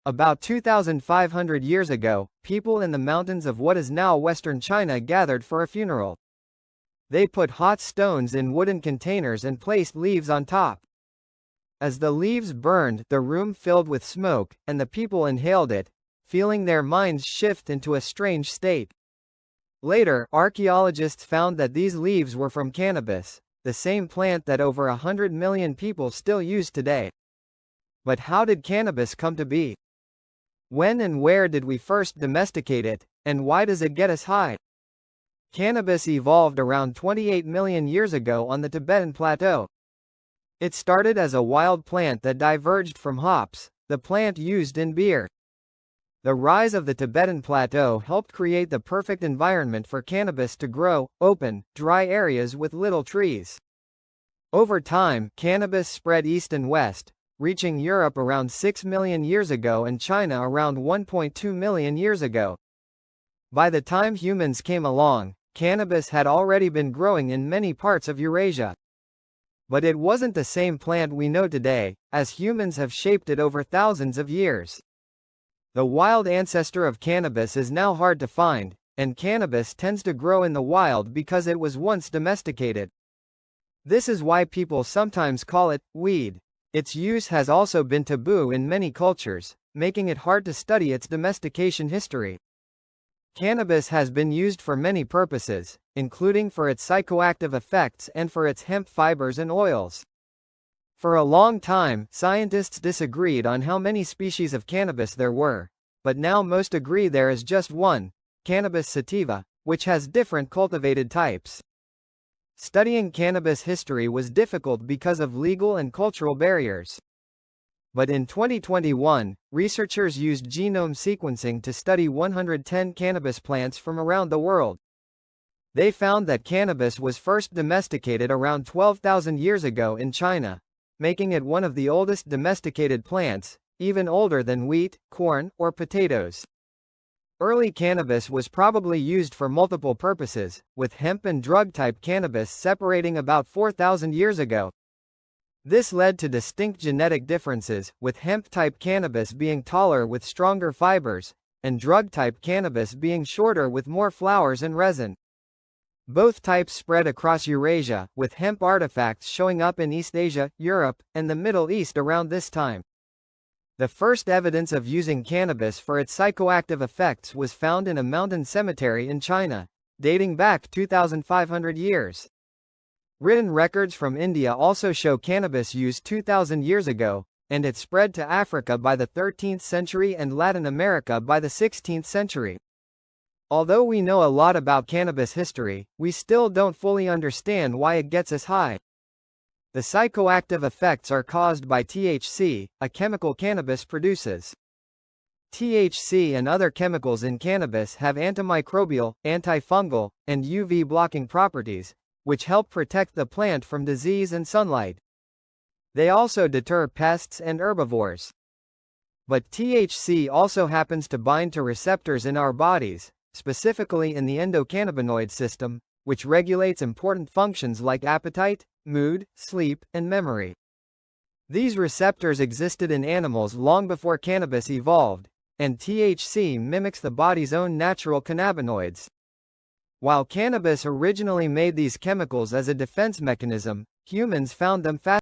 About 2,500 years ago, people in the mountains of what is now western China gathered for a funeral. They put hot stones in wooden containers and placed leaves on top. As the leaves burned, the room filled with smoke, and the people inhaled it, feeling their minds shift into a strange state. Later, archaeologists found that these leaves were from cannabis, the same plant that over 100 million people still use today. But how did cannabis come to be? When and where did we first domesticate it, and why does it get us high? Cannabis evolved around 28 million years ago on the Tibetan Plateau. It started as a wild plant that diverged from hops, the plant used in beer. The rise of the Tibetan Plateau helped create the perfect environment for cannabis to grow, open, dry areas with little trees. Over time, cannabis spread east and west, reaching Europe around 6 million years ago and China around 1.2 million years ago. By the time humans came along, cannabis had already been growing in many parts of Eurasia. But it wasn't the same plant we know today, as humans have shaped it over thousands of years. The wild ancestor of cannabis is now hard to find, and cannabis tends to grow in the wild because it was once domesticated. This is why people sometimes call it weed. Its use has also been taboo in many cultures, making it hard to study its domestication history. Cannabis has been used for many purposes, including for its psychoactive effects and for its hemp fibers and oils. For a long time, scientists disagreed on how many species of cannabis there were, but now most agree there is just one, Cannabis sativa, which has different cultivated types. Studying cannabis history was difficult because of legal and cultural barriers. But in 2021, researchers used genome sequencing to study 110 cannabis plants from around the world. They found that cannabis was first domesticated around 12,000 years ago in China, making it one of the oldest domesticated plants, even older than wheat, corn, or potatoes. Early cannabis was probably used for multiple purposes, with hemp and drug-type cannabis separating about 4,000 years ago. This led to distinct genetic differences, with hemp-type cannabis being taller with stronger fibers, and drug-type cannabis being shorter with more flowers and resin. Both types spread across Eurasia, with hemp artifacts showing up in East Asia, Europe, and the Middle East around this time. The first evidence of using cannabis for its psychoactive effects was found in a mountain cemetery in China, dating back 2,500 years. Written records from India also show cannabis use 2,000 years ago, and it spread to Africa by the 13th century and Latin America by the 16th century. Although we know a lot about cannabis history, we still don't fully understand why it gets us high. The psychoactive effects are caused by THC, a chemical cannabis produces. THC and other chemicals in cannabis have antimicrobial, antifungal, and UV-blocking properties, which help protect the plant from disease and sunlight. They also deter pests and herbivores. But THC also happens to bind to receptors in our bodies, specifically in the endocannabinoid system, which regulates important functions like appetite, mood, sleep, and memory. These receptors existed in animals long before cannabis evolved, and THC mimics the body's own natural cannabinoids. While cannabis originally made these chemicals as a defense mechanism, humans found them fascinating.